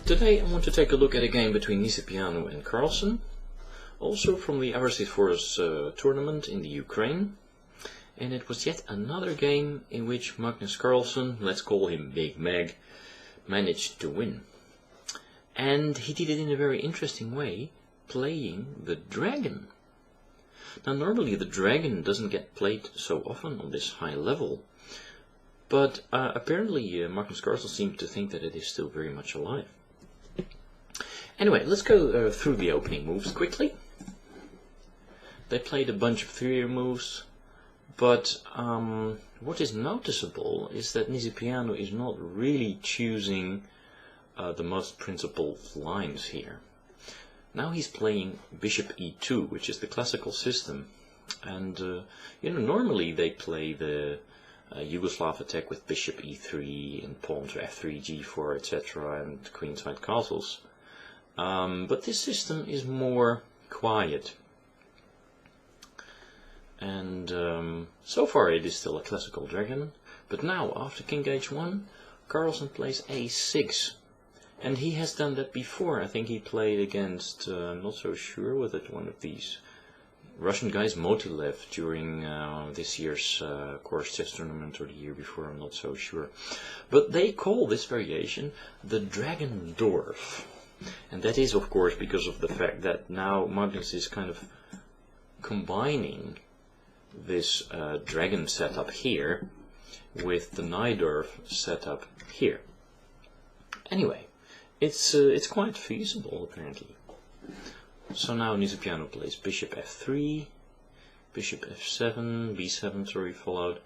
Today I want to take a look at a game between Nisipianu and Carlsen, also from the RSC Force tournament in the Ukraine. And it was yet another game in which Magnus Carlsen, let's call him Big Meg, managed to win. And he did it in a very interesting way, playing the dragon. Now normally the dragon doesn't get played so often on this high level, but apparently Magnus Carlsen seemed to think that it is still very much alive. Anyway, let's go through the opening moves quickly. They played a bunch of 3-year moves, but what is noticeable is that Nisipianu is not really choosing the most principled lines here. Now he's playing Bishop e2, which is the classical system, and normally they play the Yugoslav attack with Bishop e3 and pawn to f3, g4, etc., and queenside castles. But this system is more quiet, and so far it is still a classical dragon. But now, after king h1, Carlsen plays a6, and he has done that before. I think he played against, I'm not so sure whether it's one of these Russian guys, Motilev, during this year's course chess tournament or the year before, I'm not so sure. But they call this variation the Dragendorf. And that is, of course, because of the fact that now Magnus is kind of combining this dragon setup here with the Najdorf setup here. Anyway, it's quite feasible apparently. So now Nisipianu plays Bishop f3, Bishop f7, b7, sorry, followed.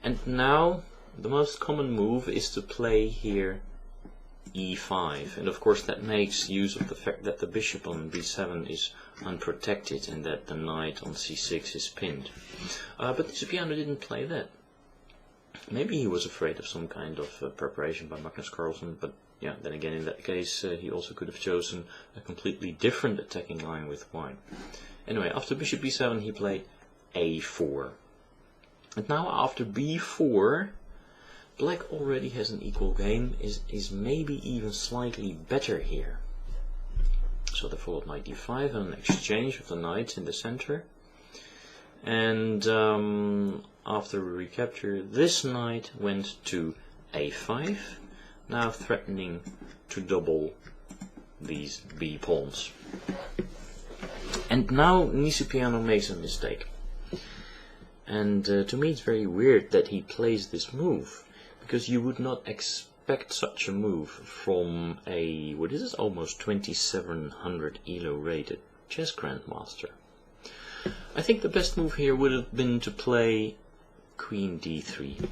And now the most common move is to play here e5, and of course that makes use of the fact that the bishop on b7 is unprotected and that the knight on c6 is pinned. But Nisipianu didn't play that. Maybe he was afraid of some kind of preparation by Magnus Carlsen, but yeah, then again in that case he also could have chosen a completely different attacking line with white. Anyway, after bishop b7 he played a4. And now after b4, Black already has an equal game, is maybe even slightly better here. So they followed knight d5 and an exchange of the knights in the center. And after recapture, this knight went to a5, now threatening to double these b pawns. And now Nisipianu makes a mistake. And to me it's very weird that he plays this move, because you would not expect such a move from a, what is this, almost 2700 ELO rated chess grandmaster. I think the best move here would have been to play queen d3,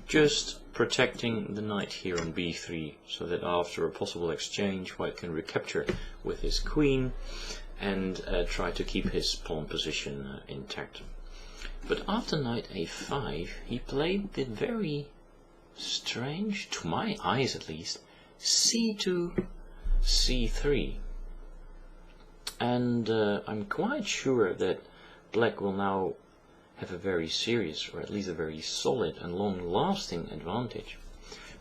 just protecting the knight here on b3, so that after a possible exchange white can recapture with his queen and try to keep his pawn position intact. But after knight a5 he played the very strange, to my eyes at least, c2, c3. And I'm quite sure that Black will now have a very serious, or at least a very solid and long-lasting advantage.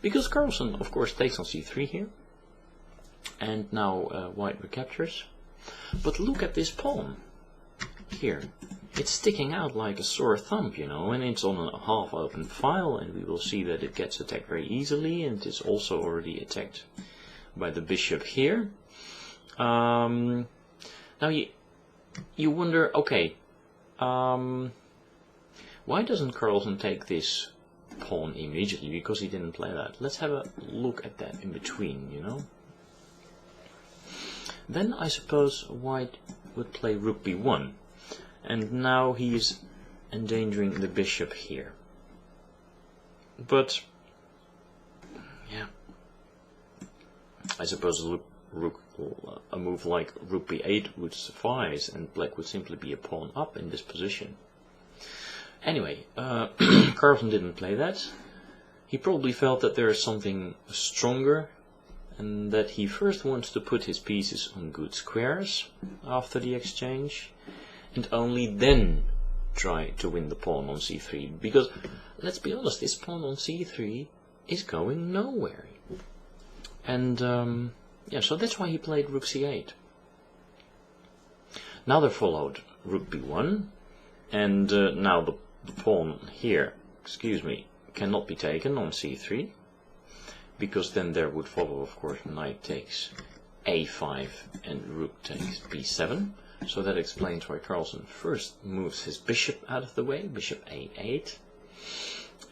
Because Carlsen, of course, takes on c3 here, and now white recaptures. But look at this pawn here. It's sticking out like a sore thumb, you know, and it's on a half-open file, and we will see that it gets attacked very easily, and it's also already attacked by the bishop here. Now you wonder, okay, why doesn't Carlsen take this pawn immediately? Because he didn't play that. Let's have a look at that in between, you know. Then I suppose white would play rook b1. And now he is endangering the bishop here. But, yeah, I suppose a move like rook b8 would suffice, and Black would simply be a pawn up in this position. Anyway, Carlsen didn't play that. He probably felt that there is something stronger, and that he first wants to put his pieces on good squares after the exchange, and only then try to win the pawn on c3, because, let's be honest, this pawn on c3 is going nowhere. And Yeah, so that's why he played rook c8. Now there followed rook b1, and now the pawn here, excuse me, cannot be taken on c3, because then there would follow, of course, knight takes a5 and rook takes b7. So that explains why Carlsen first moves his bishop out of the way, bishop a8.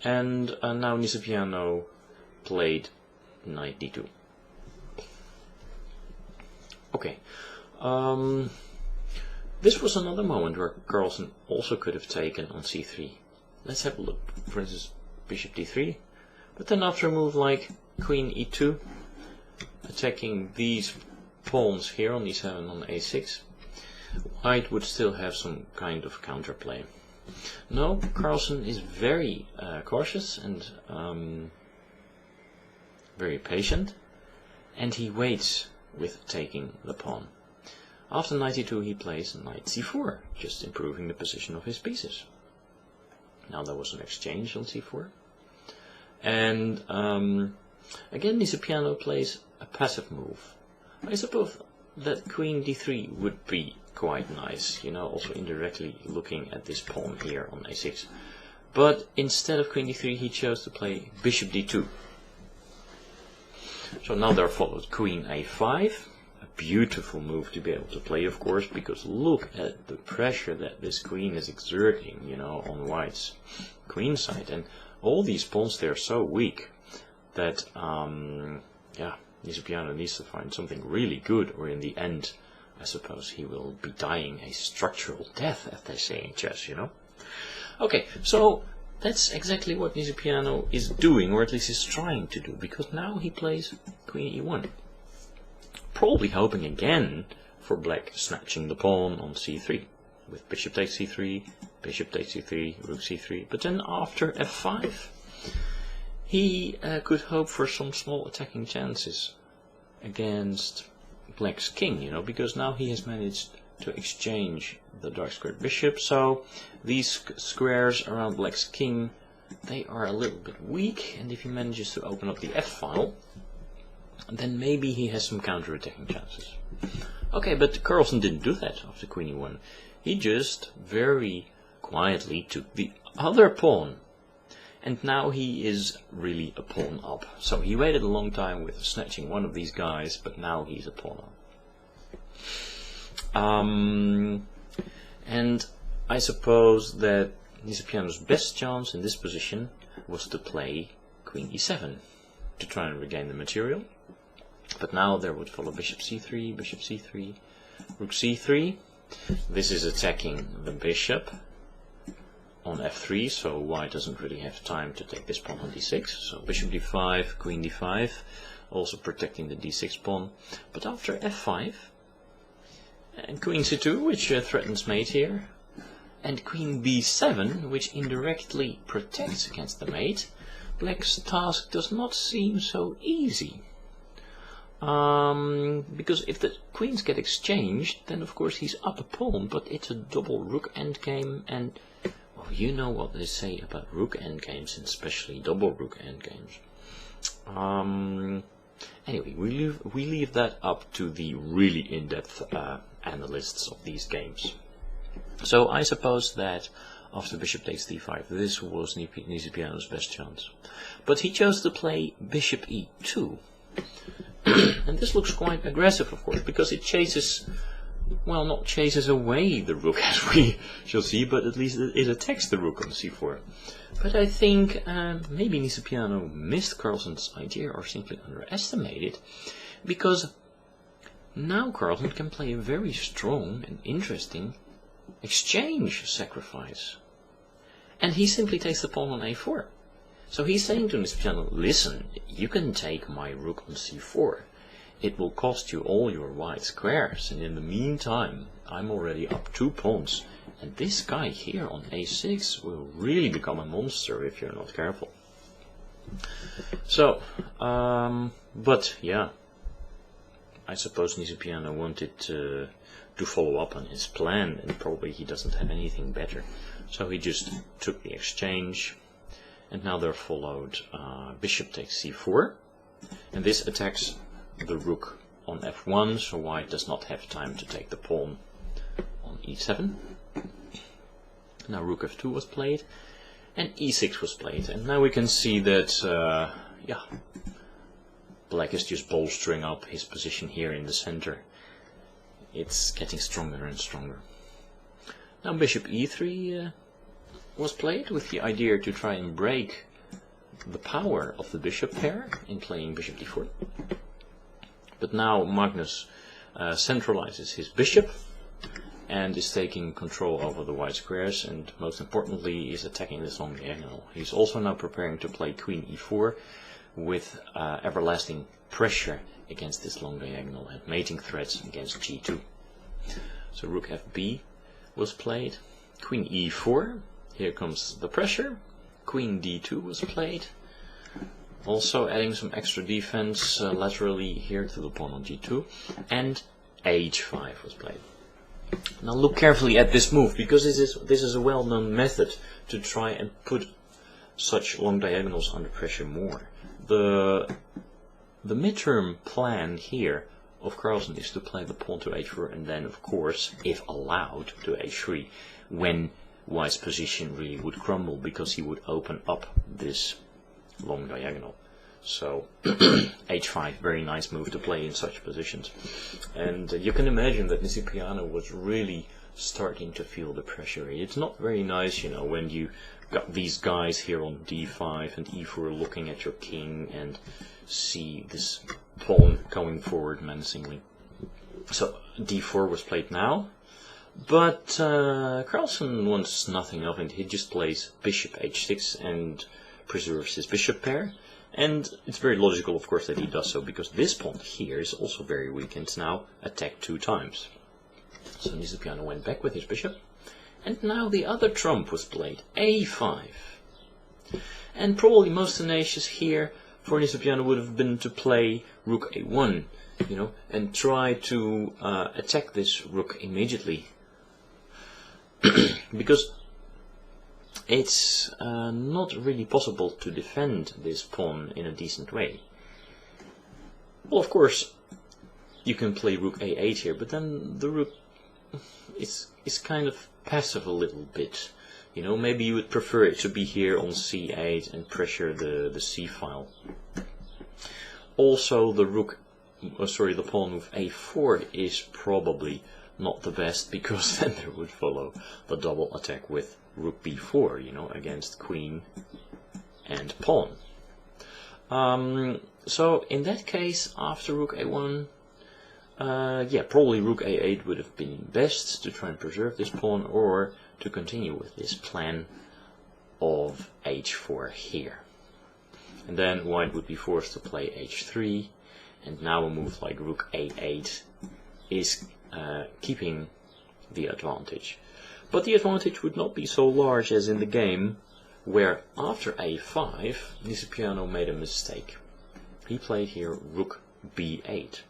And now Nisipiano played knight d2. Okay. This was another moment where Carlsen also could have taken on c3. Let's have a look. For instance, bishop d3. But then after a move like queen e2, attacking these pawns here on e7 on a6, white would still have some kind of counterplay. No, Carlsen is very cautious and very patient, and he waits with taking the pawn. After knight e2 he plays knight c4, just improving the position of his pieces. Now there was an exchange on c4, and again Nisipiano plays a passive move. I suppose that queen d3 would be quite nice, you know, also indirectly looking at this pawn here on a6. But instead of queen d3 he chose to play bishop d2. So now there followed queen a5, a beautiful move to be able to play, of course, because look at the pressure that this queen is exerting, you know, on white's queen side. And all these pawns, they're so weak that, yeah, Nisipiano needs to find something really good, or in the end, I suppose he will be dying a structural death, as they say in chess, you know. Okay, so that's exactly what Nisipiano is doing, or at least is trying to do, because now he plays queen e1. Probably hoping again for black snatching the pawn on c3, with bishop takes c3, bishop takes c3, rook c3, but then after f5, he could hope for some small attacking chances against black's king, you know, because now he has managed to exchange the dark squared bishop, so these squares around black's king, they are a little bit weak, and if he manages to open up the f-file, then maybe he has some counter-attacking chances. Okay, but Carlsen didn't do that after queen e1. He just very quietly took the other pawn, and now he is really a pawn up. So he waited a long time with snatching one of these guys, but now he's a pawn up. And I suppose that Nisipiano's best chance in this position was to play queen e7 to try and regain the material. But now there would follow bishop c3, rook c3. This is attacking the bishop on f3, so white doesn't really have time to take this pawn on d6. So bishop d5, queen d5, also protecting the d6 pawn. But after f5, and queen c2, which threatens mate here, and queen b7, which indirectly protects against the mate, black's task does not seem so easy. Because if the queens get exchanged, then of course he's up a pawn, but it's a double rook endgame, and well, you know what they say about rook endgames, and especially double rook endgames. Anyway, we leave that up to the really in-depth analysts of these games. So I suppose that after bishop takes d5, this was Nisipiano's best chance. But he chose to play bishop e2. And this looks quite aggressive, of course, because it chases, well, not chases away the rook, as we shall see, but at least it attacks the rook on c4. But I think maybe Nisipiano missed Carlsen's idea, or simply underestimated, because now Carlsen can play a very strong and interesting exchange sacrifice. And he simply takes the pawn on a4. So he's saying to Nisipiano, listen, you can take my rook on c4. It will cost you all your white squares, and in the meantime, I'm already up 2 pawns. And this guy here on a6 will really become a monster if you're not careful. So, but yeah, I suppose Nisipiano wanted to follow up on his plan, and probably he doesn't have anything better. So he just took the exchange. And now there followed bishop takes c4, and this attacks the rook on f1, so white does not have time to take the pawn on e7. Now rook f2 was played, and e6 was played, and now we can see that, yeah, black is just bolstering up his position here in the center. It's getting stronger and stronger. Now bishop e3 was played with the idea to try and break the power of the bishop pair in playing bishop d4. But now Magnus centralizes his bishop and is taking control over the white squares, and most importantly is attacking this long diagonal. He's also now preparing to play queen e4 with everlasting pressure against this long diagonal and mating threats against g2. So rook fb was played, queen e4, here comes the pressure, queen d2 was played, also adding some extra defense laterally here to the pawn on g2, and h5 was played. Now look carefully at this move, because this is a well-known method to try and put such long diagonals under pressure more. The midterm plan here of Carlsen is to play the pawn to h4 and then, of course, if allowed, to h3 when white's position really would crumble, because he would open up this long diagonal. So h5, very nice move to play in such positions. And you can imagine that Nisipiano was really starting to feel the pressure. It's not very nice, you know, when you got these guys here on d5 and e4 looking at your king and see this pawn going forward menacingly. So d4 was played now, but Carlsen wants nothing of it. He just plays bishop h6 and preserves his bishop pair. And it's very logical, of course, that he does so, because this pawn here is also very weak and it's now attacked 2 times. So Nisipiano went back with his bishop, and now the other trump was played, a5. And probably most tenacious here for Nisipiano would have been to play rook a1, you know, and try to attack this rook immediately. Because it's not really possible to defend this pawn in a decent way. Well, of course, you can play rook a8 here, but then the rook is kind of passive a little bit. You know, maybe you would prefer it to be here on c8 and pressure the c-file. Also, the the pawn with a4 is probably not the best, because then there would follow the double attack with rook b4, you know, against queen and pawn. So in that case, after rook a1, yeah, probably rook a8 would have been best to try and preserve this pawn, or to continue with this plan of h4 here. And then white would be forced to play h3, and now a move like rook a8 is keeping the advantage. But the advantage would not be so large as in the game where after a5 Nisipiano made a mistake. He played here rook b8.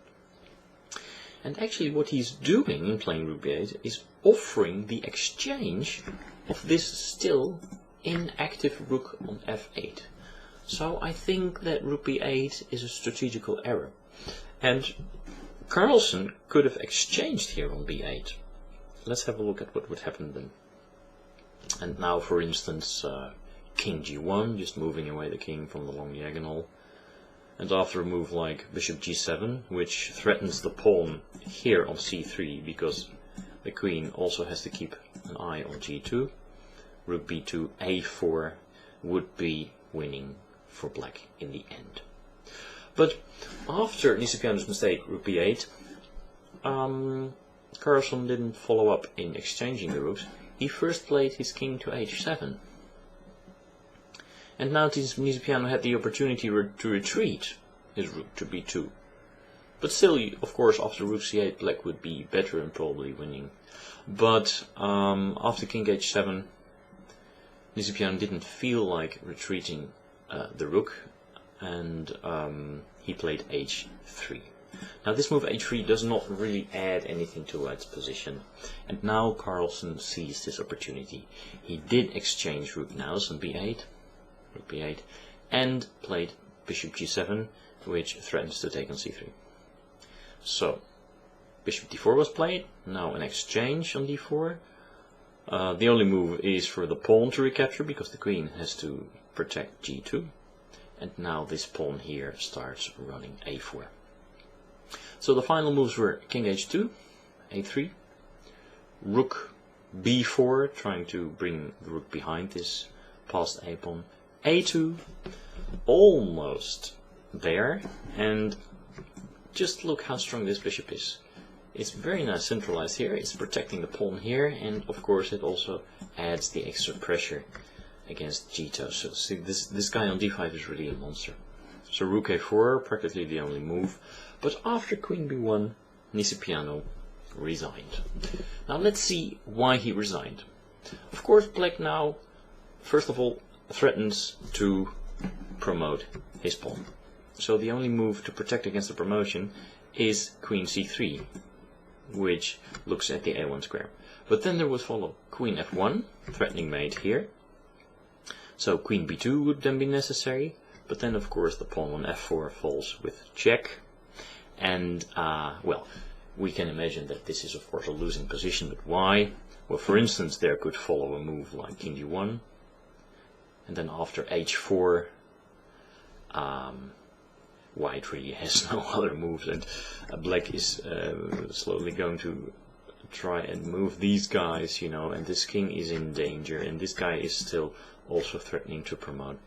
And actually what he's doing in playing rook b8 is offering the exchange of this still inactive rook on f8. So I think that rook b8 is a strategical error. And Carlsen could have exchanged here on b8. Let's have a look at what would happen then. And now, for instance, king g1, just moving away the king from the long diagonal. And after a move like bishop g7, which threatens the pawn here on c3, because the queen also has to keep an eye on g2, rook b2, a4 would be winning for black in the end. But after Nisipiano's mistake, rook b8, Carlsen didn't follow up in exchanging the rooks. He first played his king to h7. And now Nisipiano had the opportunity to retreat his rook to b2. But still, of course, after rook c8, black would be better and probably winning. But after king h7, Nisipiano didn't feel like retreating the rook, and he played h3. Now this move h3 does not really add anything to white's position, and now Carlsen seized this opportunity. He did exchange rook nows on b8, rook b8, and played bishop g7, which threatens to take on c3. So bishop d4 was played, now an exchange on d4. The only move is for the pawn to recapture, because the queen has to protect g2. And now this pawn here starts running a4. So the final moves were king h2, a3, rook b4, trying to bring the rook behind this passed a pawn, a2, almost there, and just look how strong this bishop is. It's very nice centralized here, it's protecting the pawn here, and of course it also adds the extra pressure against g2. So see, this guy on d5 is really a monster. So rook a4, practically the only move, but after queen b1, Nisipiano resigned. Now let's see why he resigned. Of course black now, first of all, threatens to promote his pawn. So the only move to protect against the promotion is queen c3, which looks at the a1 square. But then there would follow queen f1, threatening mate here. So queen b2 would then be necessary, but then of course the pawn on f4 falls with check. And well, we can imagine that this is of course a losing position, but why? Well, for instance, there could follow a move like king d1, and then after h4, white really has no other moves, and black is slowly going to try and move these guys, you know, and this king is in danger, and this guy is still also threatening to promote.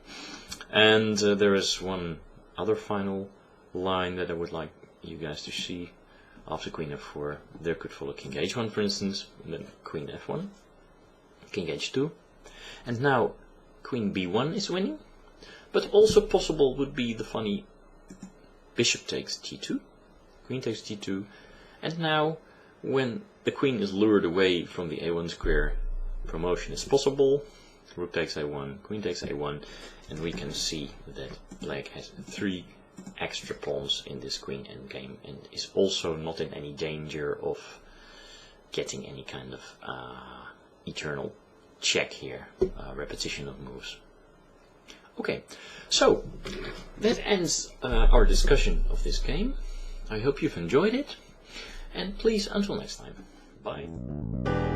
And there is one other final line that I would like you guys to see. After queen f4, there could follow king h1, for instance, and then queen f1, king h2, and now queen b1 is winning. But also possible would be the funny bishop takes g2, queen takes g2, and now when the queen is lured away from the a1 square, promotion is possible. Rook takes a1, queen takes a1, and we can see that black has 3 extra pawns in this queen endgame and is also not in any danger of getting any kind of eternal check here, repetition of moves. Okay, so that ends our discussion of this game. I hope you've enjoyed it, and please, until next time, bye.